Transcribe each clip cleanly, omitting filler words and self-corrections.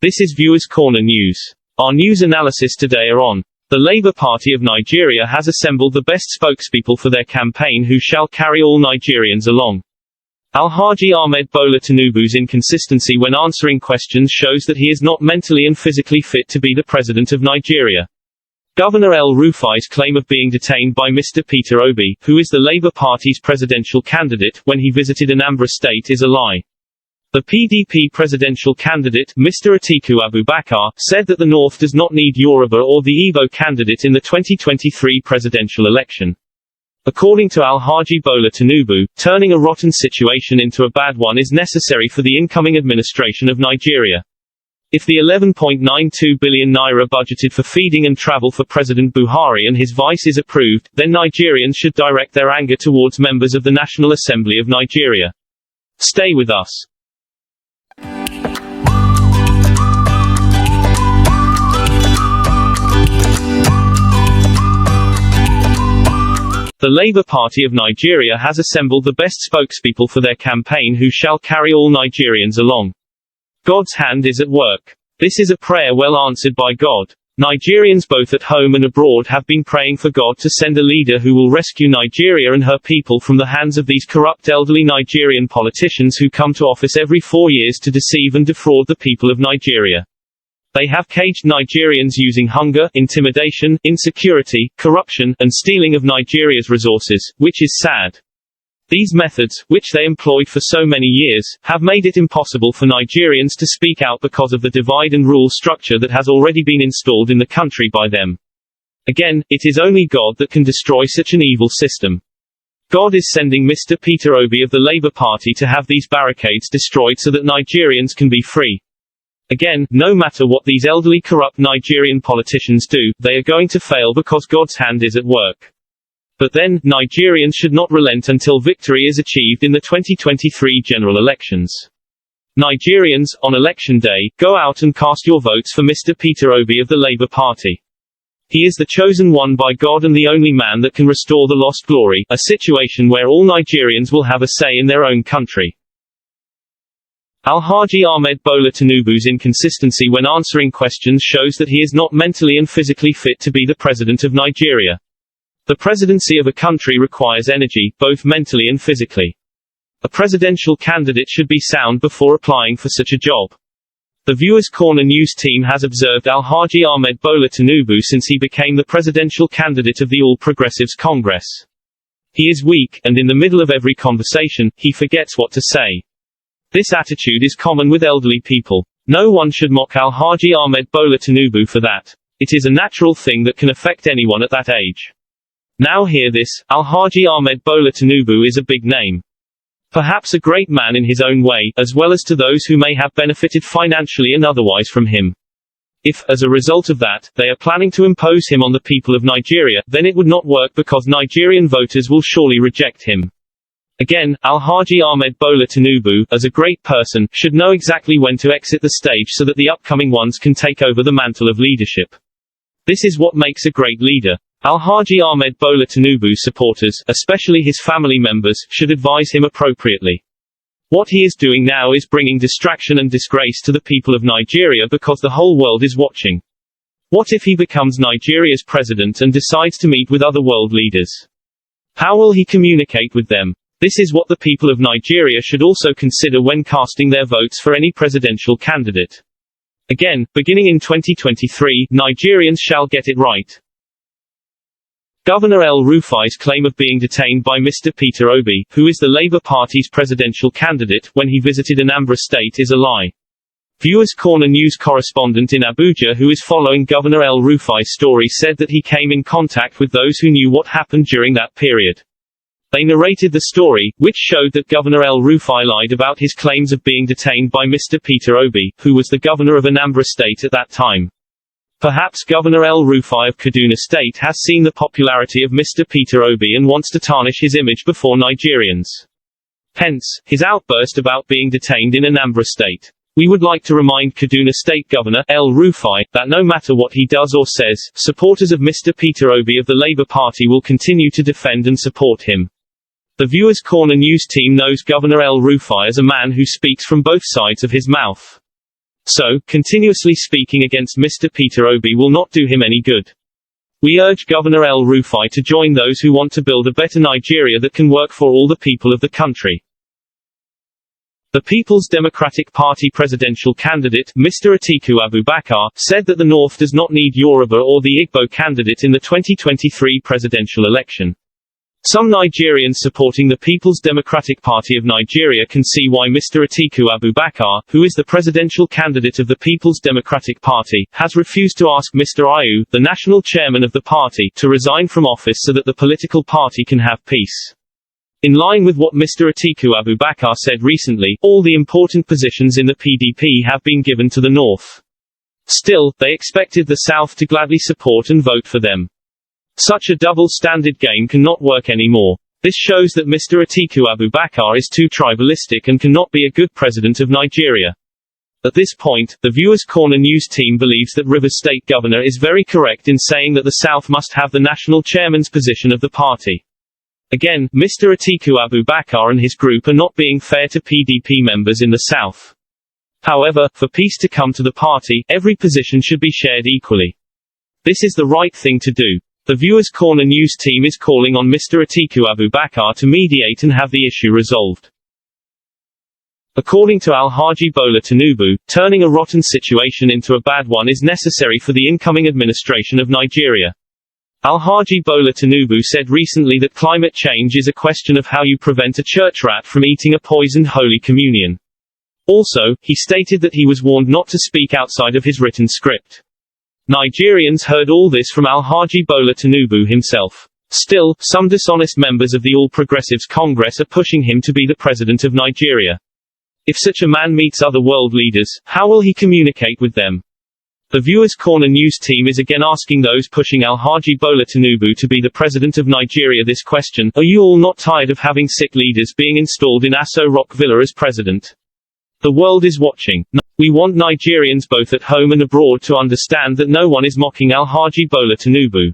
This is Viewers Corner News. Our news analysis today are on: the Labour Party of Nigeria has assembled the best spokespeople for their campaign who shall carry all Nigerians along. Alhaji Ahmed Bola Tinubu's inconsistency when answering questions shows that he is not mentally and physically fit to be the President of Nigeria. Governor El-Rufai's claim of being detained by Mr. Peter Obi, who is the Labour Party's presidential candidate, when he visited Anambra State is a lie. The PDP presidential candidate, Mr. Atiku Abubakar, said that the North does not need Yoruba or the Igbo candidate in the 2023 presidential election. According to Alhaji Bola Tinubu, turning a rotten situation into a bad one is necessary for the incoming administration of Nigeria. If the 11.92 billion naira budgeted for feeding and travel for President Buhari and his vice is approved, then Nigerians should direct their anger towards members of the National Assembly of Nigeria. Stay with us. The Labour Party of Nigeria has assembled the best spokespeople for their campaign who shall carry all Nigerians along. God's hand is at work. This is a prayer well answered by God. Nigerians both at home and abroad have been praying for God to send a leader who will rescue Nigeria and her people from the hands of these corrupt elderly Nigerian politicians who come to office every 4 years to deceive and defraud the people of Nigeria. They have caged Nigerians using hunger, intimidation, insecurity, corruption, and stealing of Nigeria's resources, which is sad. These methods, which they employed for so many years, have made it impossible for Nigerians to speak out because of the divide and rule structure that has already been installed in the country by them. Again, it is only God that can destroy such an evil system. God is sending Mr. Peter Obi of the Labour Party to have these barricades destroyed so that Nigerians can be free. Again, no matter what these elderly corrupt Nigerian politicians do, they are going to fail because God's hand is at work. But then, Nigerians should not relent until victory is achieved in the 2023 general elections. Nigerians, on election day, go out and cast your votes for Mr. Peter Obi of the Labour Party. He is the chosen one by God and the only man that can restore the lost glory, a situation where all Nigerians will have a say in their own country. Alhaji Ahmed Bola Tinubu's inconsistency when answering questions shows that he is not mentally and physically fit to be the President of Nigeria. The presidency of a country requires energy, both mentally and physically. A presidential candidate should be sound before applying for such a job. The Viewers Corner News team has observed Alhaji Ahmed Bola Tinubu since he became the presidential candidate of the All Progressives Congress. He is weak, and in the middle of every conversation, he forgets what to say. This attitude is common with elderly people. No one should mock Alhaji Ahmed Bola Tinubu for that. It is a natural thing that can affect anyone at that age. Now hear this, Alhaji Ahmed Bola Tinubu is a big name. Perhaps a great man in his own way, as well as to those who may have benefited financially and otherwise from him. If, as a result of that, they are planning to impose him on the people of Nigeria, then it would not work because Nigerian voters will surely reject him. Again, Alhaji Ahmed Bola Tinubu, as a great person, should know exactly when to exit the stage so that the upcoming ones can take over the mantle of leadership. This is what makes a great leader. Alhaji Ahmed Bola Tinubu's supporters, especially his family members, should advise him appropriately. What he is doing now is bringing distraction and disgrace to the people of Nigeria because the whole world is watching. What if he becomes Nigeria's president and decides to meet with other world leaders? How will he communicate with them? This is what the people of Nigeria should also consider when casting their votes for any presidential candidate. Again, beginning in 2023, Nigerians shall get it right. Governor El-Rufai's claim of being detained by Mr. Peter Obi, who is the Labour Party's presidential candidate, when he visited Anambra State is a lie. Viewers Corner News correspondent in Abuja who is following Governor El-Rufai's story said that he came in contact with those who knew what happened during that period. They narrated the story, which showed that Governor El-Rufai lied about his claims of being detained by Mr. Peter Obi, who was the governor of Anambra State at that time. Perhaps Governor El-Rufai of Kaduna State has seen the popularity of Mr. Peter Obi and wants to tarnish his image before Nigerians. Hence, his outburst about being detained in Anambra State. We would like to remind Kaduna State Governor, El-Rufai, that no matter what he does or says, supporters of Mr. Peter Obi of the Labour Party will continue to defend and support him. The Viewers Corner News team knows Governor El-Rufai as a man who speaks from both sides of his mouth. So, continuously speaking against Mr. Peter Obi will not do him any good. We urge Governor El-Rufai to join those who want to build a better Nigeria that can work for all the people of the country. The People's Democratic Party presidential candidate, Mr. Atiku Abubakar, said that the North does not need Yoruba or the Igbo candidate in the 2023 presidential election. Some Nigerians supporting the People's Democratic Party of Nigeria can see why Mr. Atiku Abubakar, who is the presidential candidate of the People's Democratic Party, has refused to ask Mr. Ayu, the national chairman of the party, to resign from office so that the political party can have peace. In line with what Mr. Atiku Abubakar said recently, all the important positions in the PDP have been given to the North. Still, they expected the South to gladly support and vote for them. Such a double-standard game cannot work anymore. This shows that Mr. Atiku Abubakar is too tribalistic and cannot be a good president of Nigeria. At this point, the Viewers Corner news team believes that Rivers State Governor is very correct in saying that the South must have the national chairman's position of the party. Again, Mr. Atiku Abubakar and his group are not being fair to PDP members in the South. However, for peace to come to the party, every position should be shared equally. This is the right thing to do. The Viewers Corner news team is calling on Mr. Atiku Abubakar to mediate and have the issue resolved. According to Alhaji Bola Tinubu, turning a rotten situation into a bad one is necessary for the incoming administration of Nigeria. Alhaji Bola Tinubu said recently that climate change is a question of how you prevent a church rat from eating a poisoned Holy Communion. Also, he stated that he was warned not to speak outside of his written script. Nigerians heard all this from Alhaji Bola Tinubu himself. Still, some dishonest members of the All Progressives Congress are pushing him to be the president of Nigeria. If such a man meets other world leaders, how will he communicate with them? The Viewers Corner news team is again asking those pushing Alhaji Bola Tinubu to be the president of Nigeria this question: are you all not tired of having sick leaders being installed in Aso Rock Villa as president? The world is watching. We want Nigerians both at home and abroad to understand that no one is mocking Alhaji Bola Tinubu.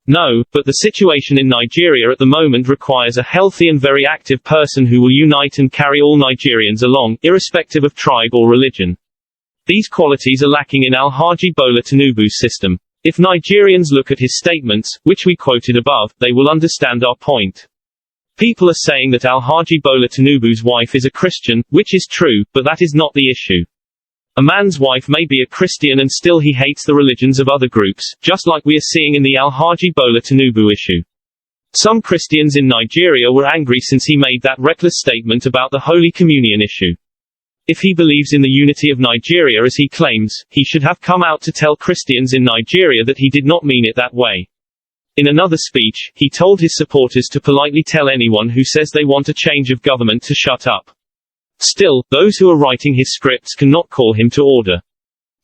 No, but the situation in Nigeria at the moment requires a healthy and very active person who will unite and carry all Nigerians along, irrespective of tribe or religion. These qualities are lacking in Alhaji Bola Tinubu's system. If Nigerians look at his statements, which we quoted above, they will understand our point. People are saying that Alhaji Bola Tinubu's wife is a Christian, which is true, but that is not the issue. A man's wife may be a Christian and still he hates the religions of other groups, just like we are seeing in the Alhaji Bola Tinubu issue. Some Christians in Nigeria were angry since he made that reckless statement about the Holy Communion issue. If he believes in the unity of Nigeria as he claims, he should have come out to tell Christians in Nigeria that he did not mean it that way. In another speech, he told his supporters to politely tell anyone who says they want a change of government to shut up. Still, those who are writing his scripts cannot call him to order.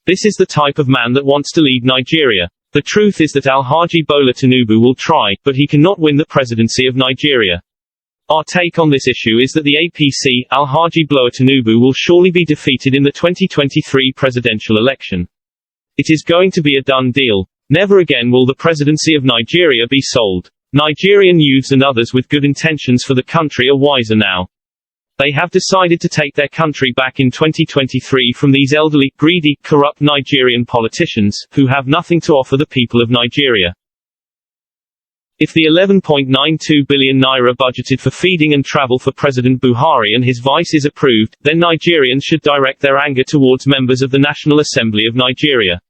This is the type of man that wants to lead Nigeria. The truth is that Alhaji Bola Tinubu will try, but he cannot win the presidency of Nigeria. Our take on this issue is that the APC, Alhaji Bola Tinubu, will surely be defeated in the 2023 presidential election. It is going to be a done deal. Never again will the presidency of Nigeria be sold. Nigerian youths and others with good intentions for the country are wiser now. They have decided to take their country back in 2023 from these elderly, greedy, corrupt Nigerian politicians, who have nothing to offer the people of Nigeria. If the 11.92 billion naira budgeted for feeding and travel for President Buhari and his vice is approved, then Nigerians should direct their anger towards members of the National Assembly of Nigeria.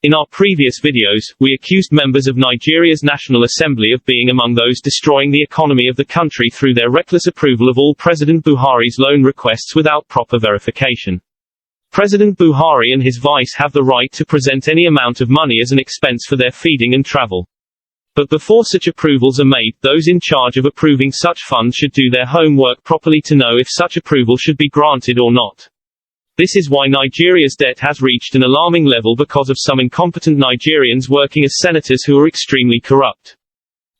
In our previous videos, we accused members of Nigeria's National Assembly of being among those destroying the economy of the country through their reckless approval of all President Buhari's loan requests without proper verification. President Buhari and his vice have the right to present any amount of money as an expense for their feeding and travel. But before such approvals are made, those in charge of approving such funds should do their homework properly to know if such approval should be granted or not. This is why Nigeria's debt has reached an alarming level because of some incompetent Nigerians working as senators who are extremely corrupt.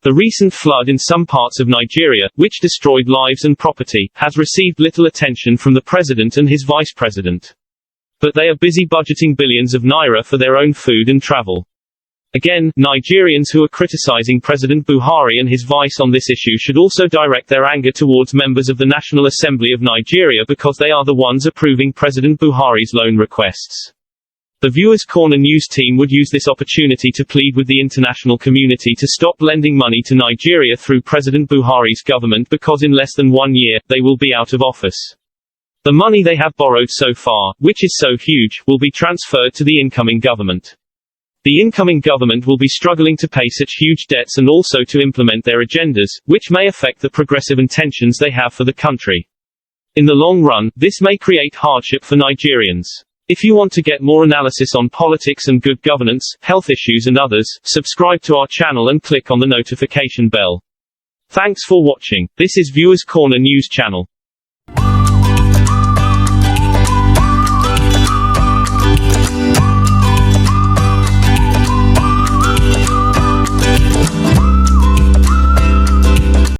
The recent flood in some parts of Nigeria, which destroyed lives and property, has received little attention from the president and his vice president. But they are busy budgeting billions of naira for their own food and travel. Again, Nigerians who are criticizing President Buhari and his vice on this issue should also direct their anger towards members of the National Assembly of Nigeria because they are the ones approving President Buhari's loan requests. The Viewers Corner news team would use this opportunity to plead with the international community to stop lending money to Nigeria through President Buhari's government because in less than 1 year, they will be out of office. The money they have borrowed so far, which is so huge, will be transferred to the incoming government. The incoming government will be struggling to pay such huge debts and also to implement their agendas, which may affect the progressive intentions they have for the country. In the long run, this may create hardship for Nigerians. If you want to get more analysis on politics and good governance, health issues and others, subscribe to our channel and click on the notification bell. Thanks for watching. This is Viewers Corner News Channel.